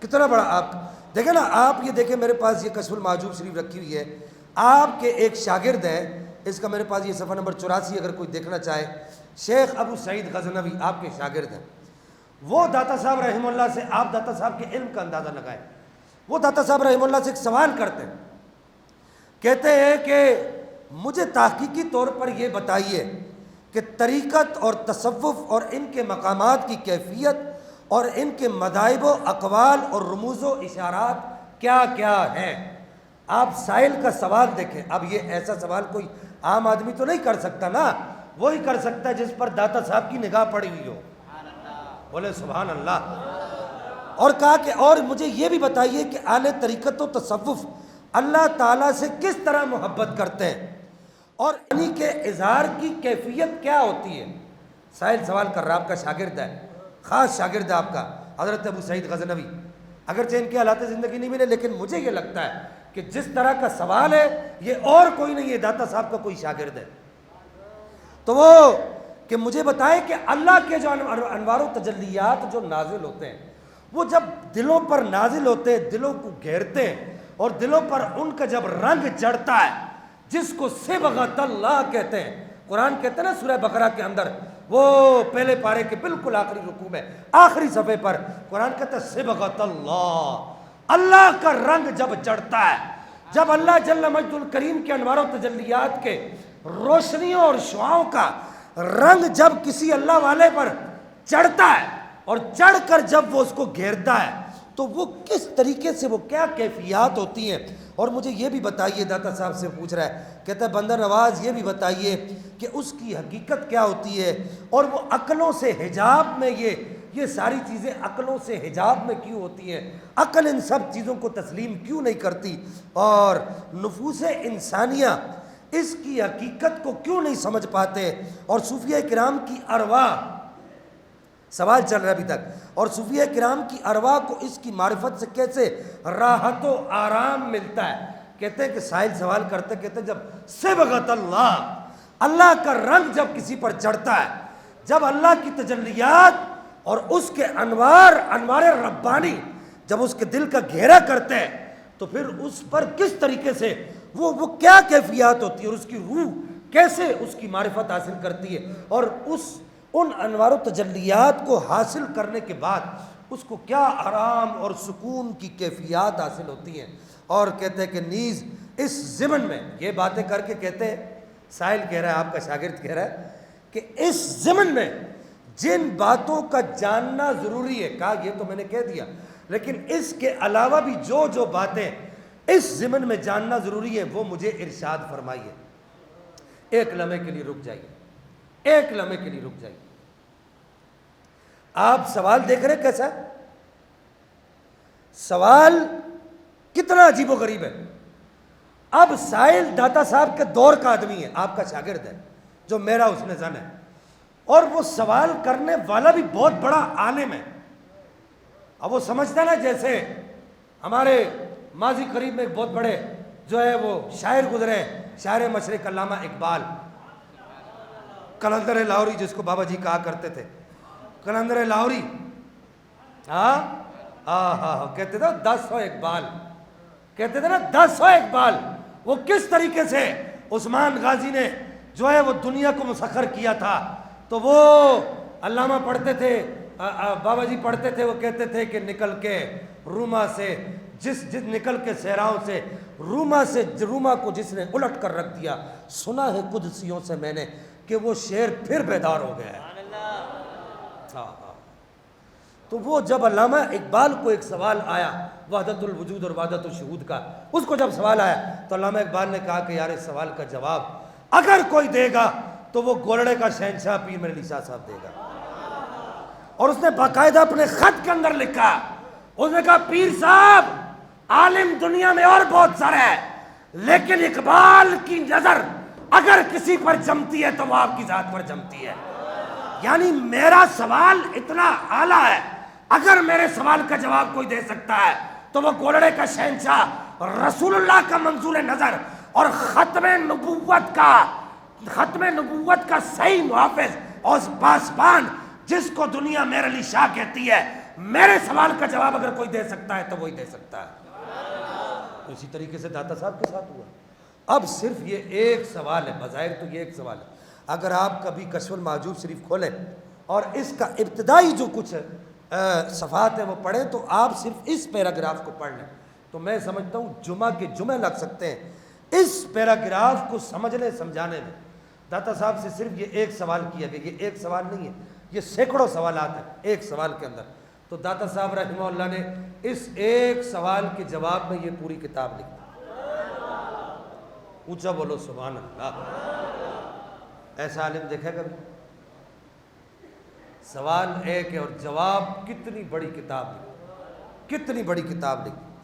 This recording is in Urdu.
کتنا بڑا آپ دیکھیں نا، آپ یہ دیکھیں میرے پاس یہ کشف المحجوب شریف رکھی ہوئی ہے، آپ کے ایک شاگرد ہیں، اس کا میرے پاس یہ صفحہ نمبر 84 اگر کوئی دیکھنا چاہے، شیخ ابو سعید غزنوی آپ کے شاگرد ہیں۔ وہ داتا صاحب رحمہ اللہ سے، آپ داتا صاحب کے علم کا اندازہ لگائیں، وہ داتا صاحب رحمہ اللہ سے ایک سوال کرتے ہیں، کہتے ہیں کہ مجھے تحقیقی طور پر یہ بتائیے کہ طریقت اور تصوف اور ان کے مقامات کی کیفیت اور ان کے مذاہب و اقوال اور رموز و اشارات کیا کیا ہیں۔ آپ سائل کا سوال دیکھیں، اب یہ ایسا سوال کوئی عام آدمی تو نہیں کر سکتا نا، وہی کر سکتا ہے جس پر داتا صاحب کی نگاہ پڑی ہوئی ہو، بولے سبحان اللہ۔ اور کہا کہ اور مجھے یہ بھی بتائیے کہ اہل طریقت و تصوف اللہ تعالیٰ سے کس طرح محبت کرتے ہیں اور انہی کے اظہار کی کیفیت کیا ہوتی ہے۔ سائل سوال کر رہا، آپ کا شاگرد ہے، خاص شاگرد ہے آپ کا حضرت ابو سعید غزنوی، اگرچہ ان کے حالات زندگی نہیں ملے، لیکن مجھے یہ لگتا ہے کہ جس طرح کا سوال ہے یہ اور کوئی نہیں، یہ داتا صاحب کا کوئی شاگرد ہے۔ تو وہ کہ مجھے بتائیں کہ اللہ کے جو انوار و تجلیات جو نازل ہوتے ہیں، وہ جب دلوں پر نازل ہوتے ہیں، دلوں کو گھیرتے ہیں اور دلوں پر ان کا جب رنگ چڑھتا ہے، جس کو صبغۃ اللہ کہتے ہیں، قرآن کہتے ہیں نا سورہ بقرہ کے اندر، وہ پہلے پارے کے بالکل آخری رکوع میں آخری صفحے پر قرآن کہتا ہے صبغۃ اللہ، اللہ کا رنگ جب چڑھتا ہے، جب اللہ جل مجد الکریم کے انوار و تجلیات کے روشنیوں اور شعاؤں کا رنگ جب کسی اللہ والے پر چڑھتا ہے اور چڑھ کر جب وہ اس کو گھیرتا ہے تو وہ کس طریقے سے، وہ کیا کیفیات ہوتی ہیں۔ اور مجھے یہ بھی بتائیے، داتا صاحب سے پوچھ رہا ہے، کہتا ہے بندہ نواز یہ بھی بتائیے کہ اس کی حقیقت کیا ہوتی ہے، اور وہ عقلوں سے حجاب میں یہ ساری چیزیں عقلوں سے حجاب میں کیوں ہوتی ہیں، عقل ان سب چیزوں کو تسلیم کیوں نہیں کرتی، اور نفوس انسانیہ اس کی حقیقت کو کیوں نہیں سمجھ پاتے، اور صوفیہ کرام کی ارواح، سوال چل رہا ہے ابھی تک، اور صوفیہ کرام کی ارواح کو اس کی معرفت سے کیسے راحت و آرام ملتا ہے۔ کہتے ہیں کہ سائل سوال کرتے، کہتے ہیں جب صبغۃ اللہ، اللہ کا رنگ جب کسی پر چڑھتا ہے، جب اللہ کی تجلیات اور اس کے انوار ربانی جب اس کے دل کا گھیرا کرتے ہیں، تو پھر اس پر کس طریقے سے وہ کیا کیفیات ہوتی ہے، اور اس کی روح کیسے اس کی معرفت حاصل کرتی ہے، اور ان انوار و تجلیات کو حاصل کرنے کے بعد اس کو کیا آرام اور سکون کی کیفیات حاصل ہوتی ہیں۔ اور کہتے ہیں کہ نیز اس ضمن میں یہ باتیں کر کے کہتے ہیں، سائل کہہ رہا ہے، آپ کا شاگرد کہہ رہا ہے کہ اس ضمن میں جن باتوں کا جاننا ضروری ہے، کہا یہ تو میں نے کہہ دیا، لیکن اس کے علاوہ بھی جو باتیں اس ضمن میں جاننا ضروری ہے وہ مجھے ارشاد فرمائیے۔ ایک لمحے کے لیے رک جائیے، ایک لمحے کے لیے رک جائیے۔ آپ سوال دیکھ رہے کیسا، سوال کتنا عجیب و غریب ہے۔ اب سائل داتا صاحب کے دور کا آدمی ہے، آپ کا شاگرد ہے، جو میرا اس نے زن ہے، اور وہ سوال کرنے والا بھی بہت بڑا عالم ہے۔ اب وہ سمجھتا ہے نا جیسے ہمارے ماضی قریب میں ایک بہت بڑے جو ہے وہ شاعر گزرے، شاعر مشرق علامہ اقبال، قلندر لاہوری جس کو بابا جی کہا کرتے تھے، قلندر لاہوری، کہتے تھے 10 اقبال، کہتے تھے نا 10 اقبال۔ وہ کس طریقے سے عثمان غازی نے جو ہے وہ دنیا کو مسخر کیا تھا، تو وہ علامہ پڑھتے تھے، بابا جی پڑھتے تھے، وہ کہتے تھے کہ نکل کے روما سے جس نکل کے صحراؤں سے روما کو جس نے الٹ کر رکھ دیا، سنا ہے قدسیوں سے میں نے کہ وہ شیر پھر بیدار ہو گیا ہے۔ تو وہ جب علامہ اقبال کو ایک سوال آیا وحدت الوجود اور وحدت الشہود کا، اس کو جب سوال آیا تو علامہ اقبال نے کہا کہ یار اس سوال کا جواب اگر کوئی دے گا تو وہ گولڑے کا شہنشاہ پیر میرے علی شاہ صاحب دے گا۔ اور اس نے باقاعدہ اپنے خط کے اندر لکھا، اس نے کہا پیر صاحب عالم دنیا میں اور بہت سارے ہیں، لیکن اقبال کی نظر اگر کسی پر جمتی ہے تو وہ آپ کی ذات پر جمتی ہے۔ یعنی میرا سوال اتنا اعلیٰ ہے، اگر میرے سوال کا جواب کوئی دے سکتا ہے تو وہ گولڑے کا شہنشاہ رسول اللہ کا منظور نظر اور ختم نبوت کا صحیح محافظ اور پاسبان جس کو دنیا میرے علی شاہ کہتی ہے، میرے سوال کا جواب اگر کوئی دے سکتا ہے تو وہی دے سکتا ہے۔ اسی طریقے سے داتا صاحب کے ساتھ ہوا۔ اب صرف یہ ایک سوال ہے، بظاہر تو یہ ایک سوال ہے، اگر آپ کبھی کشف المحجوب شریف کھولیں اور اس کا ابتدائی جو کچھ صفحات ہیں وہ پڑھیں تو آپ صرف اس پیراگراف کو پڑھ لیں تو میں سمجھتا ہوں جمعہ کے جمعے لگ سکتے ہیں اس پیراگراف کو سمجھنے سمجھانے میں۔ داتا صاحب سے صرف یہ ایک سوال کیا گیا، یہ ایک سوال نہیں ہے، یہ سینکڑوں سوالات ہیں ایک سوال کے اندر، تو داتا صاحب رحمہ اللہ نے اس ایک سوال کے جواب میں یہ پوری کتاب لکھی۔ اونچا بولو سبحان اللہ۔ ایسا عالم دیکھا کبھی؟ سوال ایک ہے اور جواب کتنی بڑی کتاب لکھی، کتنی بڑی کتاب لکھی۔